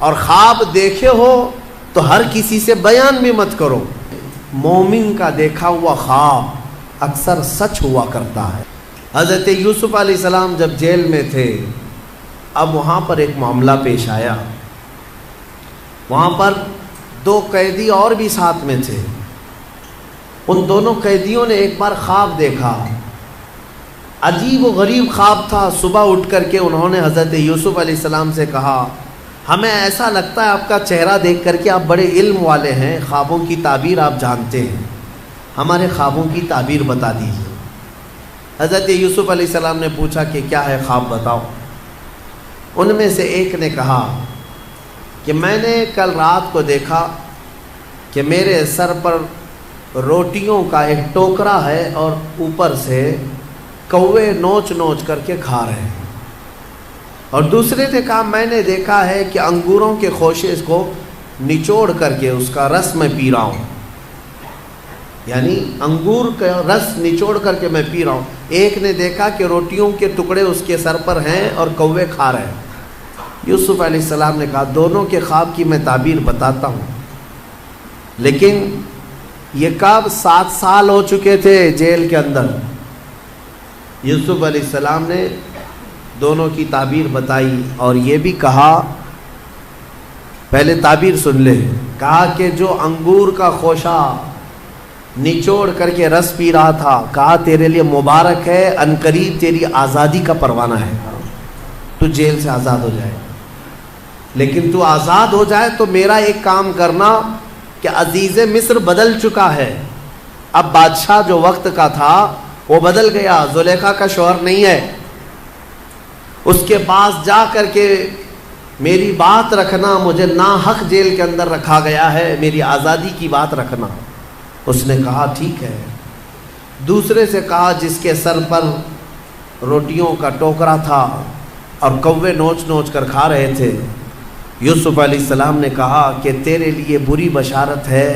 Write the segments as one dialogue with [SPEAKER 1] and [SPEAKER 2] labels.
[SPEAKER 1] اور خواب دیکھے ہو تو ہر کسی سے بیان بھی مت کرو۔ مومن کا دیکھا ہوا خواب اکثر سچ ہوا کرتا ہے۔ حضرت یوسف علیہ السلام جب جیل میں تھے، اب وہاں پر ایک معاملہ پیش آیا۔ وہاں پر 2 قیدی اور بھی ساتھ میں تھے۔ ان دونوں قیدیوں نے ایک بار خواب دیکھا، عجیب و غریب خواب تھا۔ صبح اٹھ کر کے انہوں نے حضرت یوسف علیہ السلام سے کہا، ہمیں ایسا لگتا ہے آپ کا چہرہ دیکھ کر کے آپ بڑے علم والے ہیں، خوابوں کی تعبیر آپ جانتے ہیں، ہمارے خوابوں کی تعبیر بتا دیجیے۔ حضرت یوسف علیہ السلام نے پوچھا کہ کیا ہے خواب بتاؤ۔ ان میں سے ایک نے کہا کہ میں نے کل رات کو دیکھا کہ میرے سر پر روٹیوں کا ایک ٹوکرا ہے اور اوپر سے کوے نوچ نوچ کر کے کھا رہے ہیں۔ اور دوسرے نے کہا میں نے دیکھا ہے کہ انگوروں کے خوشے کو نچوڑ کر کے اس کا رس میں پی رہا ہوں، یعنی انگور کا رس نچوڑ کر کے میں پی رہا ہوں۔ ایک نے دیکھا کہ روٹیوں کے ٹکڑے اس کے سر پر ہیں اور کوے کھا رہے ہیں۔ یوسف علیہ السلام نے کہا دونوں کے خواب کی میں تعبیر بتاتا ہوں، لیکن یہ کب 7 سال ہو چکے تھے جیل کے اندر۔ یوسف علیہ السلام نے دونوں کی تعبیر بتائی اور یہ بھی کہا، پہلے تعبیر سن لے، کہا کہ جو انگور کا خوشہ نچوڑ کر کے رس پی رہا تھا، کہا تیرے لیے مبارک ہے، عنقریب تیری آزادی کا پروانہ ہے، تو جیل سے آزاد ہو جائے۔ لیکن تو آزاد ہو جائے تو میرا ایک کام کرنا کہ عزیز مصر بدل چکا ہے، اب بادشاہ جو وقت کا تھا وہ بدل گیا، زلیخا کا شوہر نہیں ہے، اس کے پاس جا کر کے میری بات رکھنا، مجھے ناحق جیل کے اندر رکھا گیا ہے، میری آزادی کی بات رکھنا۔ اس نے کہا ٹھیک ہے۔ دوسرے سے کہا جس کے سر پر روٹیوں کا ٹوکرا تھا اور کوے نوچ نوچ کر کھا رہے تھے، یوسف علیہ السلام نے کہا کہ تیرے لیے بری بشارت ہے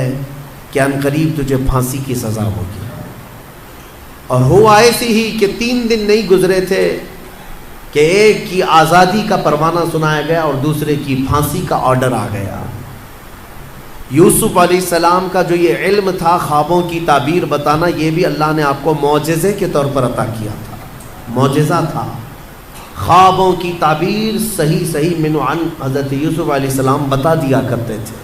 [SPEAKER 1] کہ عنقریب تجھے پھانسی کی سزا ہوگی۔ اور ہوا ایسی ہی کہ 3 دن نہیں گزرے تھے کہ ایک کی آزادی کا پروانہ سنایا گیا اور دوسرے کی پھانسی کا آرڈر آ گیا۔ یوسف علیہ السلام کا جو یہ علم تھا خوابوں کی تعبیر بتانا، یہ بھی اللہ نے آپ کو معجزے کے طور پر عطا کیا تھا، معجزہ تھا۔ خوابوں کی تعبیر صحیح من عن حضرت یوسف علیہ السلام بتا دیا کرتے تھے۔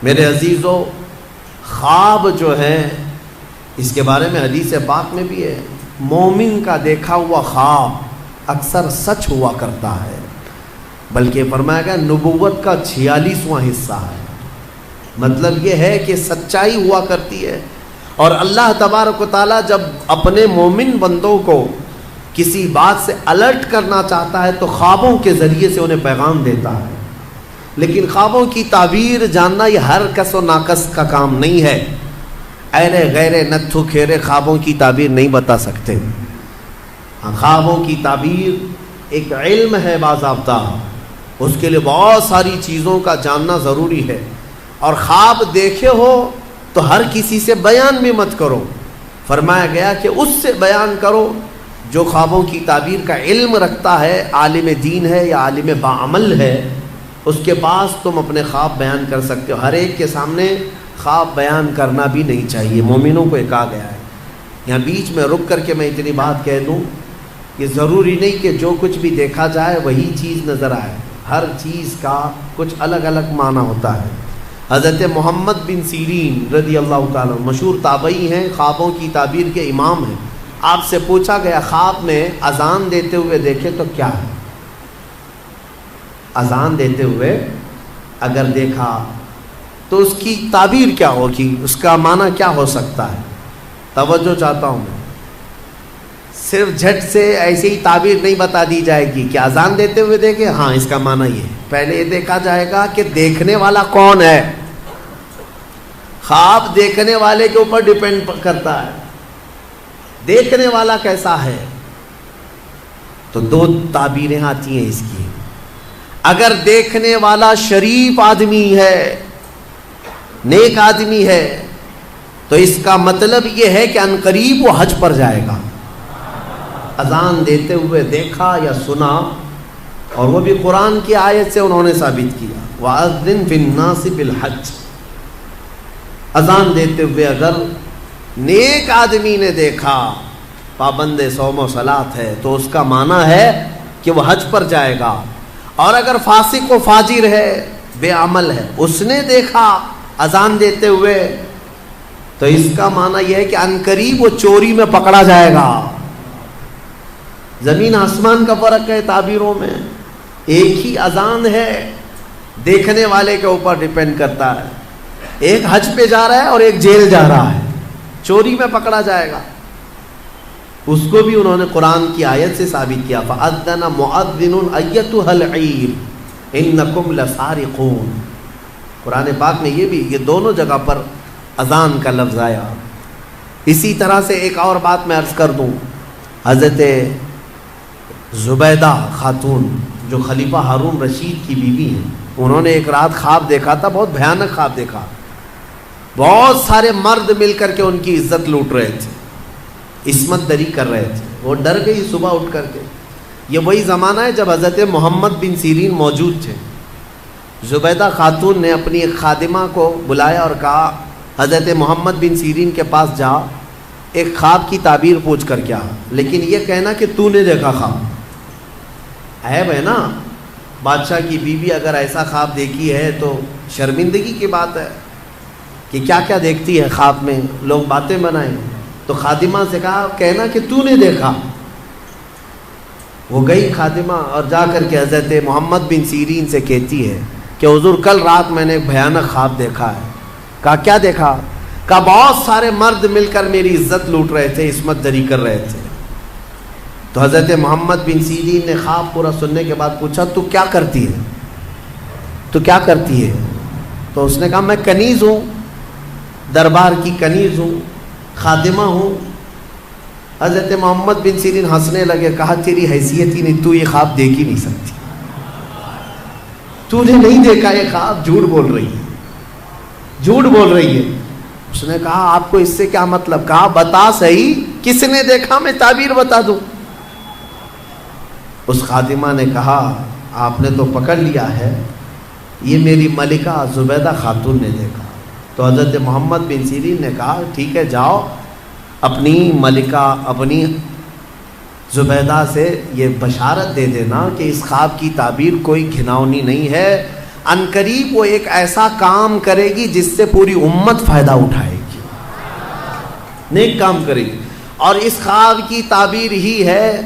[SPEAKER 1] میرے عزیزو، خواب جو ہے اس کے بارے میں حدیث پاک میں بھی ہے، مومن کا دیکھا ہوا خواب اکثر سچ ہوا کرتا ہے، بلکہ فرمایا گیا نبوت کا 46واں حصہ ہے۔ مطلب یہ ہے کہ سچائی ہوا کرتی ہے، اور اللہ تبارک و تعالیٰ جب اپنے مومن بندوں کو کسی بات سے الرٹ کرنا چاہتا ہے تو خوابوں کے ذریعے سے انہیں پیغام دیتا ہے۔ لیکن خوابوں کی تعبیر جاننا یہ ہر کس و ناکس کا کام نہیں ہے۔ ایرے غیرے نتھو کھیرے خوابوں کی تعبیر نہیں بتا سکتے۔ خوابوں کی تعبیر ایک علم ہے باضابطہ، اس کے لیے بہت ساری چیزوں کا جاننا ضروری ہے۔ اور خواب دیکھے ہو تو ہر کسی سے بیان بھی مت کرو، فرمایا گیا کہ اس سے بیان کرو جو خوابوں کی تعبیر کا علم رکھتا ہے، عالم دین ہے یا عالم باعمل ہے، اس کے پاس تم اپنے خواب بیان کر سکتے ہو۔ ہر ایک کے سامنے خواب بیان کرنا بھی نہیں چاہیے، مومنوں کو یہ کہا گیا ہے۔ یہاں بیچ میں رک کر کے میں اتنی بات کہہ دوں کہ ضروری نہیں کہ جو کچھ بھی دیکھا جائے وہی چیز نظر آئے، ہر چیز کا کچھ الگ الگ معنی ہوتا ہے۔ حضرت محمد بن سیرین رضی اللہ تعالیٰ مشہور تابعی ہیں، خوابوں کی تعبیر کے امام ہیں۔ آپ سے پوچھا گیا خواب میں اذان دیتے ہوئے دیکھے تو کیا ہے؟ اذان دیتے ہوئے اگر دیکھا تو اس کی تعبیر کیا ہوگی، اس کا معنی کیا ہو سکتا ہے؟ توجہ چاہتا ہوں میں، صرف جھٹ سے ایسی ہی تعبیر نہیں بتا دی جائے گی کہ اذان دیتے ہوئے دیکھے ہاں اس کا معنی یہ ہے۔ پہلے یہ دیکھا جائے گا کہ دیکھنے والا کون ہے۔ خواب دیکھنے والے کے اوپر ڈیپینڈ کرتا ہے، دیکھنے والا کیسا ہے۔ تو 2 تعبیریں آتی ہیں اس کی۔ اگر دیکھنے والا شریف آدمی ہے، نیک آدمی ہے، تو اس کا مطلب یہ ہے کہ عنقریب وہ حج پر جائے گا۔ اذان دیتے ہوئے دیکھا یا سنا اور وہ بھی قرآن کی آیت سے انہوں نے ثابت کیا. وَأَذِّن فِي النَّاسِ بِالْحَجِّ، اذان دیتے ہوئے اگر نیک آدمی نے دیکھا پابند صوم و صلاۃ ہے تو اس کا معنی ہے کہ وہ حج پر جائے گا. اور اگر فاسق و فاجر ہے، بے عمل ہے، اس نے دیکھا اذان دیتے ہوئے تو اس کا معنی یہ ہے کہ عنقریب وہ چوری میں پکڑا جائے گا. زمین آسمان کا فرق ہے تعبیروں میں. ایک ہی اذان ہے، دیکھنے والے کے اوپر ڈیپینڈ کرتا ہے. ایک حج پہ جا رہا ہے اور ایک جیل جا رہا ہے، چوری میں پکڑا جائے گا. اس کو بھی انہوں نے قرآن کی آیت سے ثابت کیا. فَأَذَّنَ مُؤَذِّنٌ أَيَّتُهَا الْعِيرُ إِنَّكُمْ لَسَارِقُونَ. قرآن پاک میں یہ دونوں جگہ پر اذان کا لفظ آیا. اسی طرح سے ایک اور بات میں عرض کر دوں. حضرت زبیدہ خاتون جو خلیفہ ہارون رشید کی بیوی ہیں، انہوں نے ایک رات خواب دیکھا تھا، بہت بھیانک خواب دیکھا. بہت سارے مرد مل کر کے ان کی عزت لوٹ رہے تھے، عصمت دری کر رہے تھے. وہ ڈر گئی صبح اٹھ کر کے. یہ وہی زمانہ ہے جب حضرت محمد بن سیرین موجود تھے. زبیدہ خاتون نے اپنی ایک خادمہ کو بلایا اور کہا حضرت محمد بن سیرین کے پاس جا، ایک خواب کی تعبیر پوچھ کر کیا، لیکن یہ کہنا کہ تو نے دیکھا خواب. عیب ہے نا، بادشاہ کی بیوی اگر ایسا خواب دیکھی ہے تو شرمندگی کی بات ہے کہ کیا کیا دیکھتی ہے خواب میں، لوگ باتیں بنائیں. تو خادمہ سے کہا کہنا کہ تو نے دیکھا. وہ گئی خادمہ اور جا کر کے حضرت محمد بن سیرین سے کہتی ہے کہ حضور کل رات میں نے ایک بھیانک خواب دیکھا ہے. کہا کیا دیکھا؟ کہا بہت سارے مرد مل کر میری عزت لوٹ رہے تھے، عصمت دری کر رہے تھے. تو حضرت محمد بن سیرین نے خواب پورا سننے کے بعد پوچھا تو کیا کرتی ہے؟ تو کیا کرتی ہے؟ تو اس نے کہا میں کنیز ہوں، دربار کی کنیز ہوں، خادمہ ہوں. حضرت محمد بن سیرین ہنسنے لگے. کہا تیری حیثیت ہی نہیں، تو یہ خواب دیکھ ہی نہیں سکتی، تو نے نہیں دیکھا یہ خواب، جھوٹ بول رہی ہے، جھوٹ بول رہی ہے. اس نے کہا آپ کو اس سے کیا مطلب؟ کہا بتا صحیح کس نے دیکھا، میں تعبیر بتا دوں. اس خادمہ نے کہا آپ نے تو پکڑ لیا ہے، یہ میری ملکہ زبیدہ خاتون نے دیکھا. تو حضرت محمد بن سیرین نے کہا ٹھیک ہے جاؤ اپنی ملکہ اپنی زبیدہ سے یہ بشارت دے دینا کہ اس خواب کی تعبیر کوئی گھناؤنی نہیں ہے، عنقریب وہ ایک ایسا کام کرے گی جس سے پوری امت فائدہ اٹھائے گی، نیک کام کرے گی. اور اس خواب کی تعبیر ہی ہے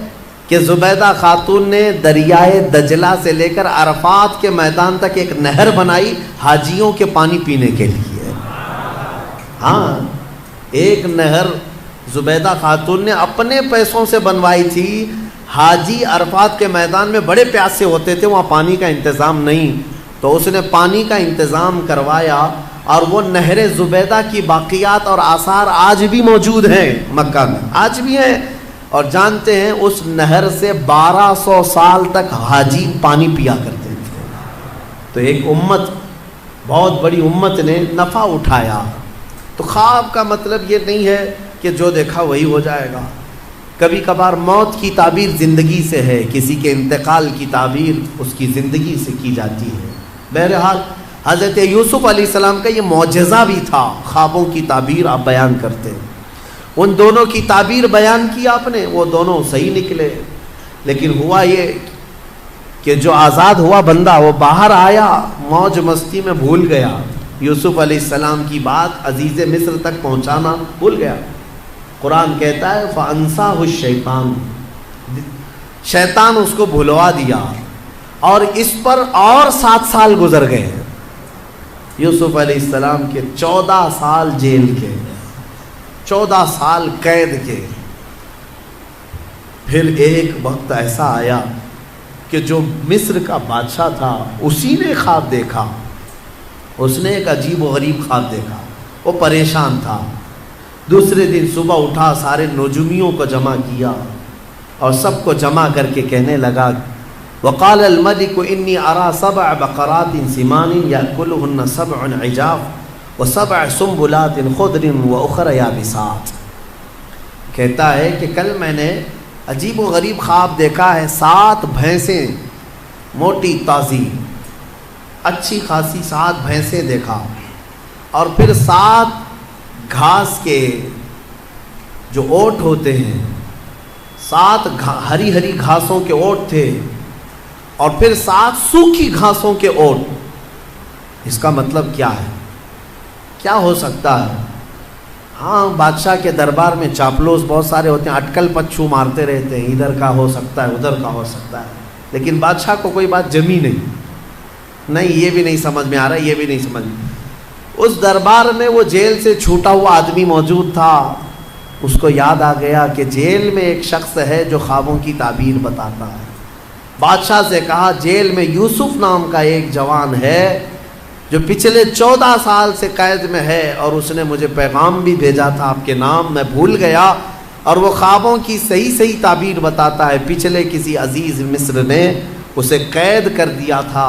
[SPEAKER 1] کہ زبیدہ خاتون نے دریائے دجلہ سے لے کر عرفات کے میدان تک ایک نہر بنائی حاجیوں کے پانی پینے کے لیے. ہاں ایک نہر زبیدہ خاتون نے اپنے پیسوں سے بنوائی تھی. حاجی عرفات کے میدان میں بڑے پیاسے ہوتے تھے، وہاں پانی کا انتظام نہیں، تو اس نے پانی کا انتظام کروایا. اور وہ نہر زبیدہ کی باقیات اور آثار آج بھی موجود ہیں مکہ میں، آج بھی ہیں. اور جانتے ہیں اس نہر سے 1200 سال تک حاجی پانی پیا کرتے تھے. تو ایک امت، بہت بڑی امت نے نفع اٹھایا. تو خواب کا مطلب یہ نہیں ہے کہ جو دیکھا وہی ہو جائے گا. کبھی کبھار موت کی تعبیر زندگی سے ہے، کسی کے انتقال کی تعبیر اس کی زندگی سے کی جاتی ہے. بہرحال حضرت یوسف علیہ السلام کا یہ معجزہ بھی تھا، خوابوں کی تعبیر آپ بیان کرتے ہیں. ان دونوں کی تعبیر بیان کی آپ نے، وہ دونوں صحیح نکلے. لیکن ہوا یہ کہ جو آزاد ہوا بندہ وہ باہر آیا، موج مستی میں بھول گیا، یوسف علیہ السلام کی بات عزیز مصر تک پہنچانا بھول گیا. قرآن کہتا ہے فَأَنْسَاهُ الشَّيْطَانُ، شیطان اس کو بھلوا دیا. اور اس پر اور 7 سال گزر گئے. یوسف علیہ السلام کے 14 سال جیل کے، 14 سال قید کے. پھر ایک وقت ایسا آیا کہ جو مصر کا بادشاہ تھا اسی نے خواب دیکھا. اس نے ایک عجیب و غریب خواب دیکھا، وہ پریشان تھا. دوسرے دن صبح اٹھا، سارے نجومیوں کو جمع کیا اور سب کو جمع کر کے کہنے لگا وقال الملك انی ارى 7 بقرات سمان یاکلهن 7 عجاف و7 سنبلات خضر واخر یابسات. کہتا ہے کہ کل میں نے عجیب و غریب خواب دیکھا ہے، 7 بھینسیں موٹی تازی اچھی خاصی 7 بھینسیں دیکھا، اور پھر 7 گھاس کے جو اوٹ ہوتے ہیں، 7 ہری ہری گھاسوں کے اوٹ تھے، اور پھر 7 سوکھی گھاسوں کے اوٹ۔ اس کا مطلب کیا ہے؟ کیا ہو سکتا ہے؟ ہاں، بادشاہ کے دربار میں چاپلوس بہت سارے ہوتے ہیں، اٹکل پچھو مارتے رہتے ہیں، ادھر کا ہو سکتا ہے ادھر کا ہو سکتا ہے، لیکن بادشاہ کو کوئی بات جمی نہیں، یہ بھی نہیں سمجھ میں آ رہا، یہ بھی نہیں سمجھ میں۔ اس دربار میں وہ جیل سے چھوٹا ہوا آدمی موجود تھا، اس کو یاد آ گیا کہ جیل میں ایک شخص ہے جو خوابوں کی تعبیر بتاتا ہے۔ بادشاہ سے کہا جیل میں یوسف نام کا ایک جوان ہے جو پچھلے 14 سال سے قید میں ہے، اور اس نے مجھے پیغام بھی بھیجا تھا آپ کے نام، میں بھول گیا، اور وہ خوابوں کی صحیح تعبیر بتاتا ہے۔ پچھلے کسی عزیز مصر نے اسے قید کر دیا تھا،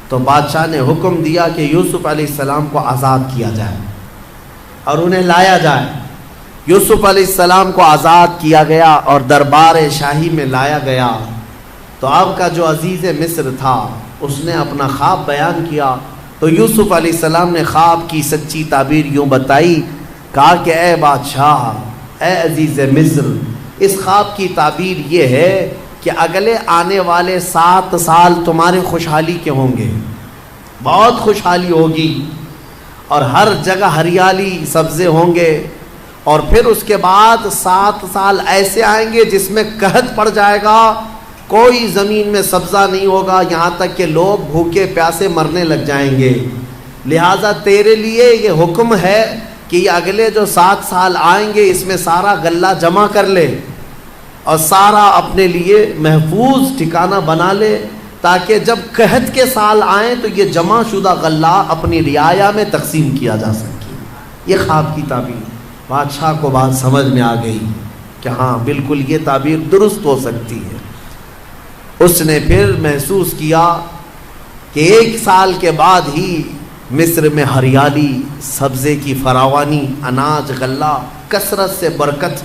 [SPEAKER 1] تو بادشاہ نے حکم دیا کہ یوسف علیہ السلام کو آزاد کیا جائے اور انہیں لایا جائے۔ یوسف علیہ السلام کو آزاد کیا گیا اور دربار شاہی میں لایا گیا، تو آپ کا جو عزیز مصر تھا اس نے اپنا خواب بیان کیا، تو یوسف علیہ السلام نے خواب کی سچی تعبیر یوں بتائی، کہا کہ اے بادشاہ، اے عزیز مصر، اس خواب کی تعبیر یہ ہے کہ اگلے آنے والے 7 سال تمہارے خوشحالی کے ہوں گے، بہت خوشحالی ہوگی، اور ہر جگہ ہریالی سبزے ہوں گے، اور پھر اس کے بعد 7 سال ایسے آئیں گے جس میں قحط پڑ جائے گا، کوئی زمین میں سبزہ نہیں ہوگا، یہاں تک کہ لوگ بھوکے پیاسے مرنے لگ جائیں گے۔ لہٰذا تیرے لیے یہ حکم ہے کہ یہ اگلے جو 7 سال آئیں گے اس میں سارا غلہ جمع کر لے اور سارا اپنے لیے محفوظ ٹھکانہ بنا لے، تاکہ جب قحط کے سال آئیں تو یہ جمع شدہ غلہ اپنی رعایا میں تقسیم کیا جا سکے۔ یہ خواب کی تعبیر۔ بادشاہ کو بات سمجھ میں آ گئی کہ ہاں بالکل یہ تعبیر درست ہو سکتی ہے۔ اس نے پھر محسوس کیا کہ 1 سال کے بعد ہی مصر میں ہریالی، سبزے کی فراوانی، اناج، غلہ، کثرت سے برکت۔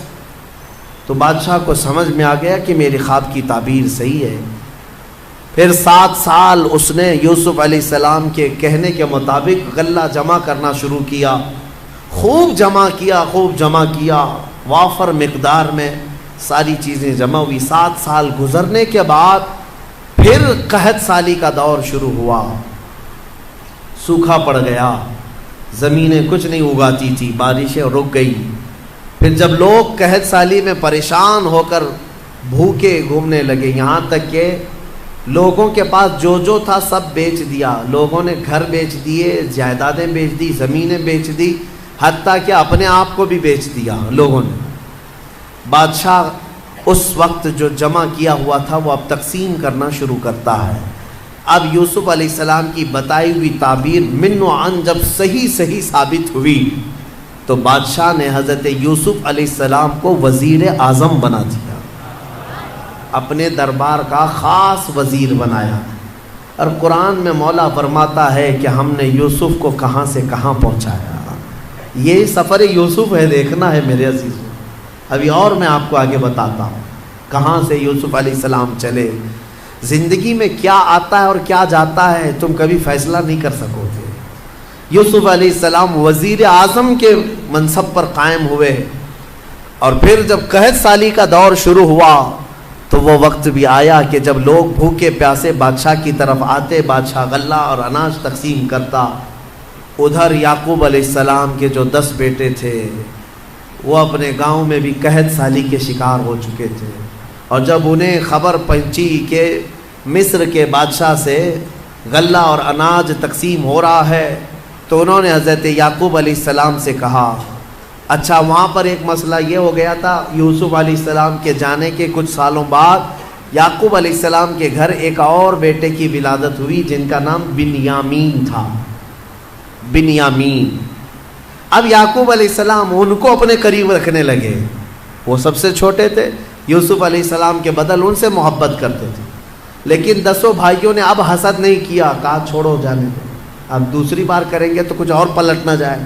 [SPEAKER 1] تو بادشاہ کو سمجھ میں آ گیا کہ میری خواب کی تعبیر صحیح ہے۔ پھر 7 سال اس نے یوسف علیہ السلام کے کہنے کے مطابق غلہ جمع کرنا شروع کیا، خوب جمع کیا، وافر مقدار میں ساری چیزیں جمع ہوئی۔ 7 سال گزرنے کے بعد پھر قحط سالی کا دور شروع ہوا، سوکھا پڑ گیا، زمینیں کچھ نہیں اگاتی تھی، بارشیں رک گئی۔ پھر جب لوگ قحط سالی میں پریشان ہو کر بھوکے گھومنے لگے، یہاں تک کہ لوگوں کے پاس جو تھا سب بیچ دیا، لوگوں نے گھر بیچ دیے، جائیدادیں بیچ دی، زمینیں بیچ دی، حتیٰ کہ اپنے آپ کو بھی بیچ دیا لوگوں نے۔ بادشاہ اس وقت جو جمع کیا ہوا تھا وہ اب تقسیم کرنا شروع کرتا ہے۔ اب یوسف علیہ السلام کی بتائی ہوئی تعبیر من و عن جب صحیح ثابت ہوئی، تو بادشاہ نے حضرت یوسف علیہ السلام کو وزیر اعظم بنا دیا، اپنے دربار کا خاص وزیر بنایا۔ اور قرآن میں مولا فرماتا ہے کہ ہم نے یوسف کو کہاں سے کہاں پہنچایا۔ یہ سفر یوسف ہے، دیکھنا ہے میرے عزیزوں۔ ابھی اور میں آپ کو آگے بتاتا ہوں کہاں سے یوسف علیہ السلام چلے۔ زندگی میں کیا آتا ہے اور کیا جاتا ہے تم کبھی فیصلہ نہیں کر سکو گے۔ یوسف علیہ السلام وزیر اعظم کے منصب پر قائم ہوئے، اور پھر جب قحط سالی کا دور شروع ہوا تو وہ وقت بھی آیا کہ جب لوگ بھوکے پیاسے بادشاہ کی طرف آتے، بادشاہ غلہ اور اناج تقسیم کرتا۔ ادھر یعقوب علیہ السلام کے جو 10 بیٹے تھے وہ اپنے گاؤں میں بھی قحط سالی کے شکار ہو چکے تھے، اور جب انہیں خبر پہنچی کہ مصر کے بادشاہ سے غلہ اور اناج تقسیم ہو رہا ہے، تو انہوں نے حضرت یعقوب علیہ السلام سے کہا اچھا وہاں پر ایک مسئلہ یہ ہو گیا تھا، یوسف علیہ السلام کے جانے کے کچھ سالوں بعد یعقوب علیہ السلام کے گھر ایک اور بیٹے کی ولادت ہوئی جن کا نام بنیامین تھا، بنیامین۔ اب یعقوب علیہ السلام ان کو اپنے قریب رکھنے لگے، وہ سب سے چھوٹے تھے، یوسف علیہ السلام کے بدل ان سے محبت کرتے تھے، لیکن 10 بھائیوں نے اب حسد نہیں کیا، کہا چھوڑو جانے دو، اب دوسری بار کریں گے تو کچھ اور پلٹ نہ جائے۔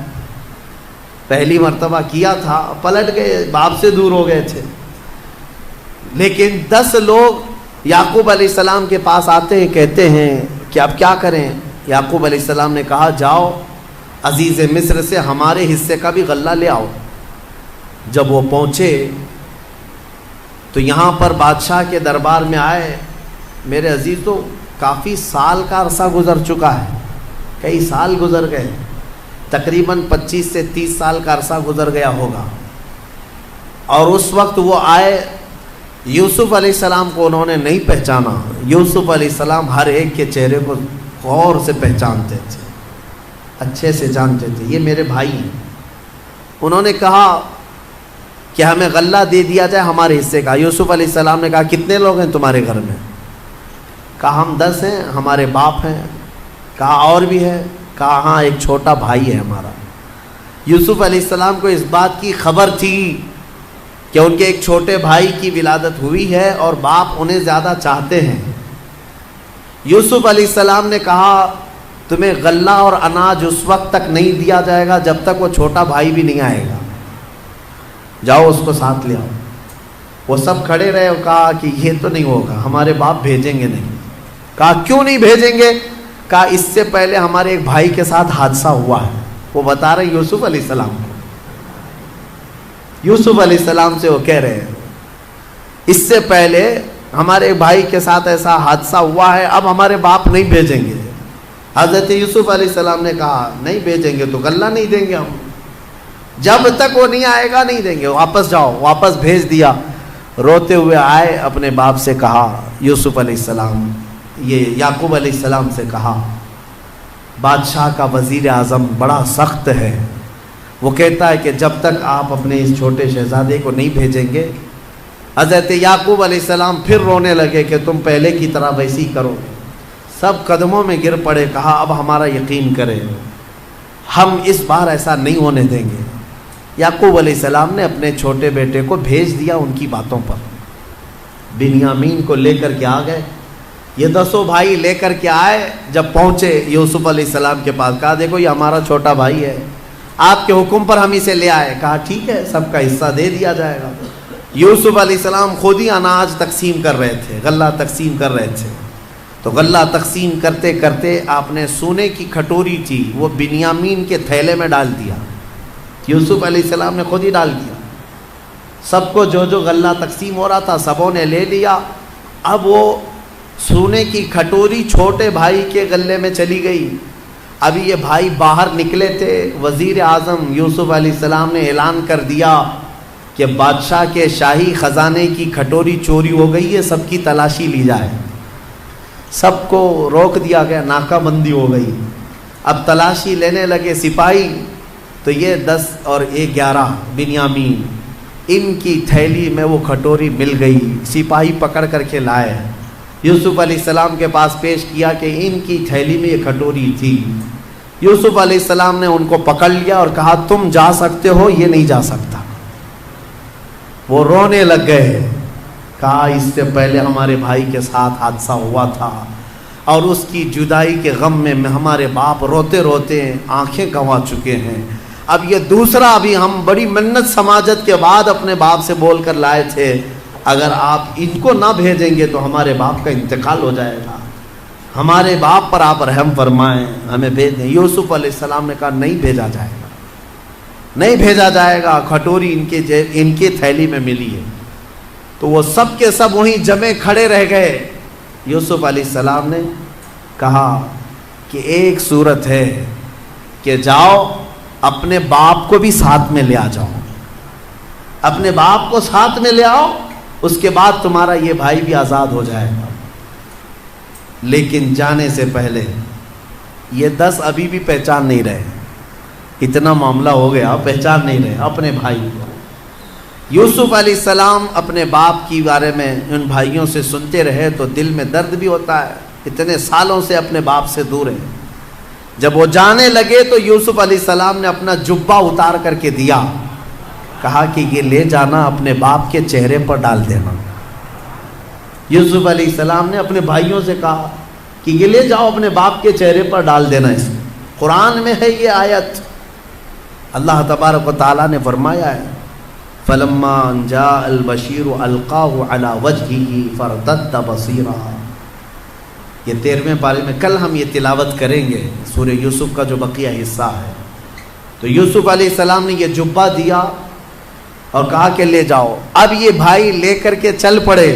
[SPEAKER 1] پہلی مرتبہ کیا تھا، پلٹ گئے، باپ سے دور ہو گئے تھے، لیکن 10 لوگ یعقوب علیہ السلام کے پاس آتے ہیں، کہتے ہیں کہ اب کیا کریں؟ یعقوب علیہ السلام نے کہا جاؤ عزیز مصر سے ہمارے حصے کا بھی غلہ لے آؤ۔ جب وہ پہنچے تو یہاں پر بادشاہ کے دربار میں آئے، میرے عزیز تو کافی سال کا عرصہ گزر چکا ہے، کئی سال گزر گئے، تقریباً 25 سے 30 سال کا عرصہ گزر گیا ہوگا، اور اس وقت وہ آئے، یوسف علیہ السلام کو انہوں نے نہیں پہچانا۔ یوسف علیہ السلام ہر ایک کے چہرے کو غور سے پہچانتے تھے، اچھے سے جانتے تھے، یہ میرے بھائی ہیں۔ انہوں نے کہا کہ ہمیں غلہ دے دیا جائے ہمارے حصے کا۔ یوسف علیہ السلام نے کہا کتنے لوگ ہیں تمہارے گھر میں؟ کہا ہم 10 ہیں، ہمارے باپ ہیں۔ کہا اور بھی ہے؟ کہا ہاں ایک چھوٹا بھائی ہے ہمارا۔ یوسف علیہ السلام کو اس بات کی خبر تھی کہ ان کے ایک چھوٹے بھائی کی ولادت ہوئی ہے اور باپ انہیں زیادہ چاہتے ہیں۔ یوسف علیہ السلام نے کہا تمہیں غلہ اور اناج اس وقت تک نہیں دیا جائے گا جب تک وہ چھوٹا بھائی بھی نہیں آئے گا، جاؤ اس کو ساتھ لے آؤ۔ وہ سب کھڑے رہے اور کہا کہ یہ تو نہیں ہوگا، ہمارے باپ بھیجیں گے نہیں۔ کہا کیوں نہیں بھیجیں گے؟ کہا اس سے پہلے ہمارے ایک بھائی کے ساتھ حادثہ ہوا ہے۔ وہ بتا رہے یوسف علیہ السلام کو، یوسف علیہ السلام سے وہ کہہ رہے ہیں اس سے پہلے ہمارے بھائی کے ساتھ ایسا حادثہ ہوا ہے، اب ہمارے باپ نہیں بھیجیں گے۔ حضرت یوسف علیہ السلام نے کہا نہیں بھیجیں گے تو غلہ نہیں دیں گے ہم، جب تک وہ نہیں آئے گا نہیں دیں گے، واپس جاؤ۔ واپس بھیج دیا۔ روتے ہوئے آئے، اپنے باپ سے کہا، یوسف علیہ السلام یہ یعقوب علیہ السلام سے کہا بادشاہ کا وزیر اعظم بڑا سخت ہے، وہ کہتا ہے کہ جب تک آپ اپنے اس چھوٹے شہزادے کو نہیں بھیجیں گے۔ حضرت یعقوب علیہ السلام پھر رونے لگے کہ تم پہلے کی طرح ویسی کرو۔ سب قدموں میں گر پڑے، کہا اب ہمارا یقین کرے، ہم اس بار ایسا نہیں ہونے دیں گے۔ یعقوب علیہ السلام نے اپنے چھوٹے بیٹے کو بھیج دیا ان کی باتوں پر، بنیامین کو لے کر کے آ گئے۔ یہ 10 بھائی لے کر کے آئے، جب پہنچے یوسف علیہ السلام کے پاس، کہا دیکھو یہ ہمارا چھوٹا بھائی ہے، آپ کے حکم پر ہم اسے لے آئے۔ کہا ٹھیک ہے، سب کا حصہ دے دیا جائے گا۔ یوسف علیہ السلام خود ہی اناج تقسیم کر رہے تھے، غلہ تقسیم کر رہے تھے، تو غلہ تقسیم کرتے کرتے آپ نے سونے کی کھٹوری تھی وہ بنیامین کے تھیلے میں ڈال دیا۔ یوسف علیہ السلام نے خود ہی ڈال دیا۔ سب کو جو جو غلہ تقسیم ہو رہا تھا سبوں نے لے لیا۔ اب وہ سونے کی کھٹوری چھوٹے بھائی کے غلے میں چلی گئی۔ ابھی یہ بھائی باہر نکلے تھے، وزیر اعظم یوسف علیہ السلام نے اعلان کر دیا کہ بادشاہ کے شاہی خزانے کی کھٹوری چوری ہو گئی ہے، سب کی تلاشی لی جائے۔ سب کو روک دیا گیا، ناکہ بندی ہو گئی۔ اب تلاشی لینے لگے سپاہی، تو یہ 10 اور 11 بنیامین، ان کی تھیلی میں وہ کھٹوری مل گئی۔ سپاہی پکڑ کر کے لائے، یوسف علیہ السلام کے پاس پیش کیا کہ ان کی تھیلی میں یہ کھٹوری تھی۔ یوسف علیہ السلام نے ان کو پکڑ لیا اور کہا تم جا سکتے ہو، یہ نہیں جا سکتا۔ وہ رونے لگ گئے، کہا اس سے پہلے ہمارے بھائی کے ساتھ حادثہ ہوا تھا اور اس کی جدائی کے غم میں ہمارے باپ روتے روتے آنکھیں گنوا چکے ہیں، اب یہ دوسرا، ابھی ہم بڑی منت سماجت کے بعد اپنے باپ سے بول کر لائے تھے، اگر آپ ان کو نہ بھیجیں گے تو ہمارے باپ کا انتقال ہو جائے گا، ہمارے باپ پر آپ رحم فرمائیں، ہمیں بھیج دیں۔ یوسف علیہ السلام نے کہا نہیں بھیجا جائے گا، نہیں بھیجا جائے گا، کھٹوری ان کے تھیلی میں ملی ہے۔ تو وہ سب کے سب وہیں جمے کھڑے رہ گئے۔ یوسف علیہ السلام نے کہا کہ ایک صورت ہے کہ جاؤ اپنے باپ کو بھی ساتھ میں لے آ جاؤ، اپنے باپ کو ساتھ میں لے آؤ، اس کے بعد تمہارا یہ بھائی بھی آزاد ہو جائے گا۔ لیکن جانے سے پہلے یہ 10 ابھی بھی پہچان نہیں رہے، اتنا معاملہ ہو گیا، پہچان نہیں رہے اپنے بھائی کو۔ یوسف علیہ السلام اپنے باپ کی بارے میں ان بھائیوں سے سنتے رہے تو دل میں درد بھی ہوتا ہے، اتنے سالوں سے اپنے باپ سے دور ہیں۔ جب وہ جانے لگے تو یوسف علیہ السلام نے اپنا جبہ اتار کر کے دیا، کہا کہ یہ لے جانا اپنے باپ کے چہرے پر ڈال دینا۔ یوسف علیہ السلام نے اپنے بھائیوں سے کہا کہ یہ لے جاؤ اپنے باپ کے چہرے پر ڈال دینا۔ اس قرآن میں ہے یہ آیت، اللہ تبارک و تعالیٰ نے فرمایا ہے فلما جاء البشیر القاہ علی وجہہ فارتد بصیرا. یہ 13ویں پارے میں کل ہم یہ تلاوت کریں گے سورہ یوسف کا جو بقیہ حصہ ہے. تو یوسف علیہ السلام نے یہ جبہ دیا اور کہا کہ لے جاؤ. اب یہ بھائی لے کر کے چل پڑے.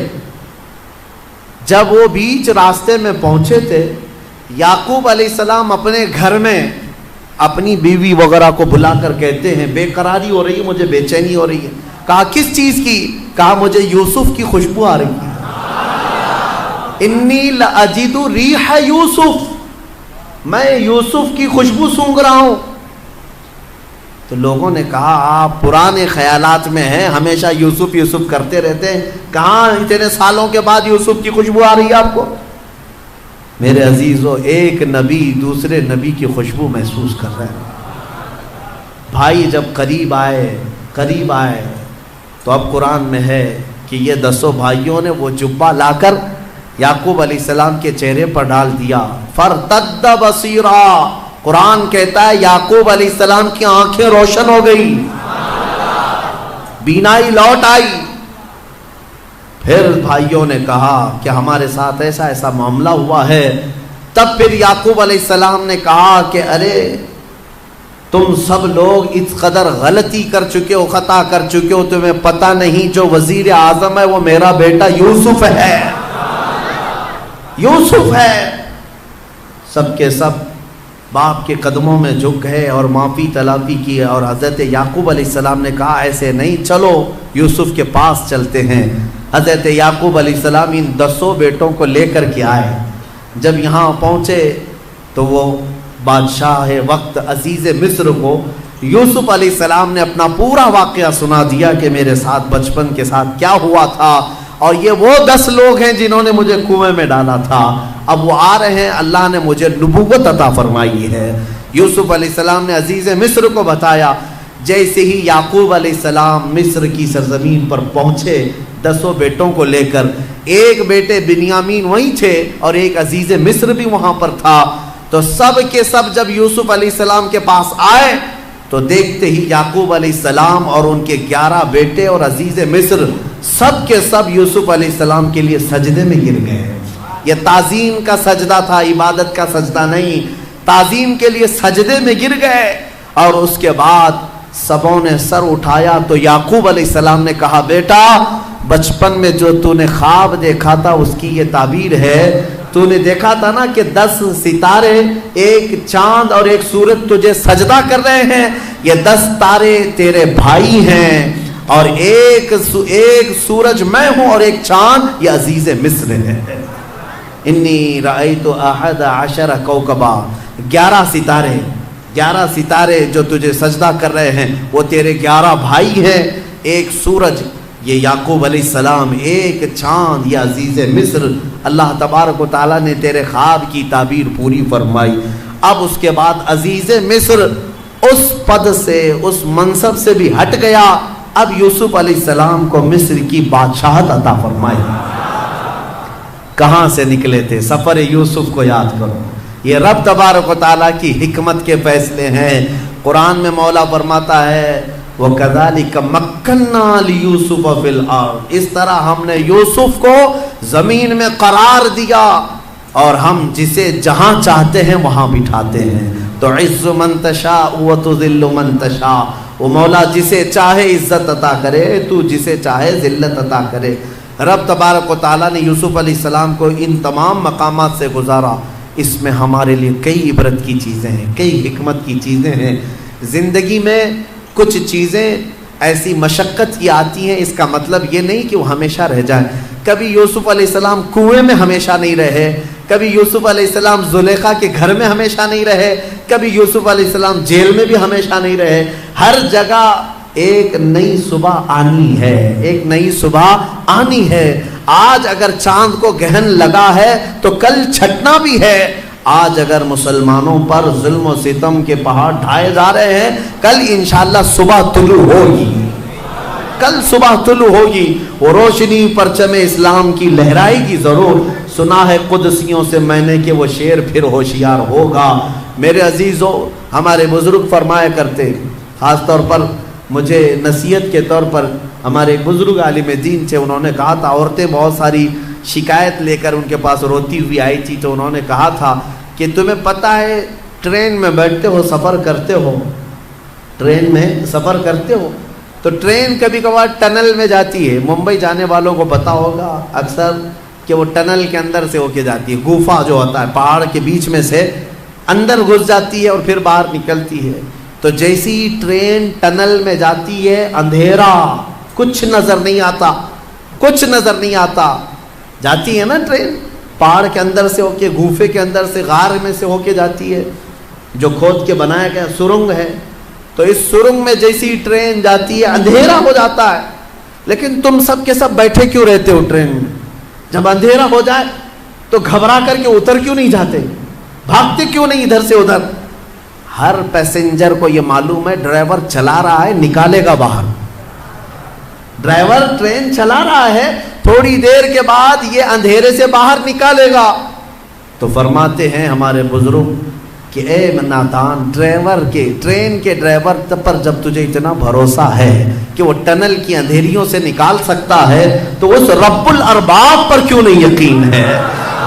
[SPEAKER 1] جب وہ بیچ راستے میں پہنچے تھے، یعقوب علیہ السلام اپنے گھر میں اپنی بیوی وغیرہ کو بلا کر کہتے ہیں بے قراری ہو رہی ہے، مجھے بے چینی ہو رہی ہے. کہا کس چیز کی؟ کہا مجھے یوسف کی خوشبو آ رہی ہے. انی لاجد ریح یوسف، میں یوسف کی خوشبو سونگھ رہا ہوں. تو لوگوں نے کہا آپ پرانے خیالات میں ہیں، ہمیشہ یوسف یوسف کرتے رہتے ہیں، کہاں اتنے سالوں کے بعد یوسف کی خوشبو آ رہی ہے آپ کو؟ میرے عزیزو، ایک نبی دوسرے نبی کی خوشبو محسوس کر رہے ہیں. بھائی جب قریب آئے تو اب قرآن میں ہے کہ یہ 10 بھائیوں نے وہ جبہ لا کر یعقوب علیہ السلام کے چہرے پر ڈال دیا. فارتد بصیرا، قرآن کہتا ہے یعقوب علیہ السلام کی آنکھیں روشن ہو گئی، بینائی لوٹ آئی. پھر بھائیوں نے کہا کہ ہمارے ساتھ ایسا ایسا معاملہ ہوا ہے. تب پھر یعقوب علیہ السلام نے کہا کہ ارے تم سب لوگ اس قدر غلطی کر چکے ہو، خطا کر چکے ہو، تمہیں پتہ نہیں جو وزیر اعظم ہے وہ میرا بیٹا یوسف ہے. یوسف ہے. سب کے سب باپ کے قدموں میں جھک گئے اور معافی طلبی کی. اور حضرت یعقوب علیہ السلام نے کہا ایسے نہیں، چلو یوسف کے پاس چلتے ہیں. حضرت یعقوب علیہ السلام ان 10 بیٹوں کو لے کر کے آئے. جب یہاں پہنچے تو وہ بادشاہ وقت عزیز مصر کو یوسف علیہ السلام نے اپنا پورا واقعہ سنا دیا کہ میرے ساتھ بچپن کے ساتھ کیا ہوا تھا، اور یہ وہ 10 لوگ ہیں جنہوں نے مجھے کنویں میں ڈالا تھا. اب وہ آ رہے ہیں، اللہ نے مجھے نبوت عطا فرمائی ہے. یوسف علیہ السلام نے عزیز مصر کو بتایا. جیسے ہی یعقوب علیہ السلام مصر کی سرزمین پر پہنچے 10 بیٹوں کو لے کر، ایک بیٹے بنیامین وہیں تھے اور ایک عزیز مصر بھی وہاں پر تھا. تو سب کے سب جب یوسف علیہ السلام کے پاس آئے تو دیکھتے ہی یعقوب علیہ السلام اور ان کے 11 بیٹے اور عزیز مصر سب کے سب یوسف علیہ السلام کے لیے سجدے میں گر گئے. یہ تعظیم کا سجدہ تھا، عبادت کا سجدہ نہیں. تعظیم کے لیے سجدے میں گر گئے. اور اس کے بعد سبوں نے سر اٹھایا تو یعقوب علیہ السلام نے کہا بیٹا بچپن میں جو تو نے خواب دیکھا تھا اس کی یہ تعبیر ہے. تو نے دیکھا تھا نا کہ 10 ستارے، ایک چاند اور ایک سورج تجھے سجدہ کر رہے ہیں. یہ 10 تارے تیرے بھائی ہیں اور ایک سورج میں ہوں اور ایک چاند یہ عزیز مصر ہے. انی رأیت 11 کوکبا، 11 ستارے جو تجھے سجدہ کر رہے ہیں وہ تیرے 11 بھائی ہیں. ایک سورج یہ یعقوب علیہ السلام، ایک چاند یہ عزیز مصر. اللہ تبارک و تعالیٰ نے تیرے خواب کی تعبیر پوری فرمائی. اب اس کے بعد عزیز مصر اس پد سے، اس منصب سے بھی ہٹ گیا. اب یوسف علیہ السلام کو مصر کی بادشاہت عطا فرمائی. کہاں سے نکلے تھے؟ سفر یوسف کو یاد کرو. یہ رب تبارک و تعالیٰ کی حکمت کے فیصلے ہیں. قرآن میں مولا فرماتا ہے وَكَذَلِكَ مَكَّنَّا لِيُوسُفَ فِي الْأَرْضِ، اس طرح ہم نے یوسف کو زمین میں قرار دیا اور ہم جسے جہاں چاہتے ہیں وہاں بٹھاتے ہیں. تُعِزُّ مَن تَشَاءُ وَتُذِلُّ مَن تَشَاءُ، وہ مولا جسے چاہے عزت عطا کرے، تو جسے چاہے ذلت عطا کرے. رب تبارک و تعالیٰ نے یوسف علیہ السلام کو ان تمام مقامات سے گزارا. اس میں ہمارے لیے کئی عبرت کی چیزیں ہیں، کئی حکمت کی چیزیں ہیں. زندگی میں کچھ چیزیں ایسی مشقت کی آتی ہیں، اس کا مطلب یہ نہیں کہ وہ ہمیشہ رہ جائیں. کبھی یوسف علیہ السلام کنویں میں ہمیشہ نہیں رہے، کبھی یوسف علیہ السلام زلیخا کے گھر میں ہمیشہ نہیں رہے، کبھی یوسف علیہ السلام جیل میں بھی ہمیشہ نہیں رہے. ہر جگہ ایک نئی صبح آنی ہے، ایک نئی صبح آنی ہے. آج اگر چاند کو گہن لگا ہے تو کل چھٹنا بھی ہے. آج اگر مسلمانوں پر ظلم و ستم کے پہاڑ ڈھائے جا رہے ہیں، کل انشاءاللہ صبح طلوع ہوگی، کل صبح طلوع ہوگی. وہ روشنی پرچم اسلام کی لہرائے گی ضرور. سنا ہے قدسیوں سے میں نے کہ وہ شیر پھر ہوشیار ہوگا. میرے عزیزو، ہمارے بزرگ فرمایا کرتے، خاص طور پر مجھے نصیحت کے طور پر ہمارے ایک بزرگ عالم دین تھے، انہوں نے کہا تھا، عورتیں بہت ساری شکایت لے کر ان کے پاس روتی ہوئی آئی تھی، تو انہوں نے کہا تھا کہ تمہیں پتہ ہے ٹرین میں بیٹھتے ہو، سفر کرتے ہو، ٹرین میں سفر کرتے ہو تو ٹرین کبھی کبھار ٹنل میں جاتی ہے، ممبئی جانے والوں کو پتہ ہوگا اکثر کہ وہ ٹنل کے اندر سے ہو کے جاتی ہے، گوفا جو ہوتا ہے پہاڑ کے بیچ میں سے اندر گھس جاتی ہے اور پھر باہر نکلتی ہے۔ تو جیسی ٹرین ٹنل میں جاتی ہے، اندھیرا، کچھ نظر نہیں آتا، کچھ نظر نہیں آتا، جاتی ہے نا ٹرین پہاڑ کے اندر سے ہو کے، گوفے کے اندر سے، غار میں سے ہو کے جاتی ہے، جو کھود کے بنایا گیا سرنگ ہے، تو اس سرنگ میں جیسی ٹرین جاتی ہے اندھیرا ہو جاتا ہے، لیکن تم سب کے سب بیٹھے کیوں رہتے ہو ٹرین میں؟ جب اندھیرا ہو جائے تو گھبرا کر کے اتر کیوں نہیں جاتے؟ بھاگتے کیوں نہیں ادھر سے ادھر؟ ہر پیسنجر کو یہ معلوم ہے ڈرائیور چلا رہا ہے، نکالے گا باہر، ڈرائیور ٹرین چلا رہا ہے، تھوڑی دیر کے بعد یہ اندھیرے سے باہر نکالے گا۔ تو فرماتے ہیں ہمارے بزرگ کہ اے نادان، ڈرائیور کے، ٹرین کے ڈرائیور پر جب تجھے اتنا بھروسہ ہے کہ وہ ٹنل کی اندھیریوں سے نکال سکتا ہے، تو اس رب الارباب پر کیوں نہیں یقین ہے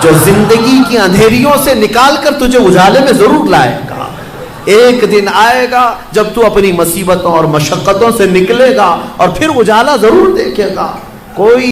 [SPEAKER 1] جو زندگی کی اندھیریوں سے نکال کر تجھے اجالے میں ضرور لائے گا۔ ایک دن آئے گا جب تو اپنی مصیبتوں اور مشقتوں سے نکلے گا اور پھر اجالا ضرور دیکھے گا۔ کوئی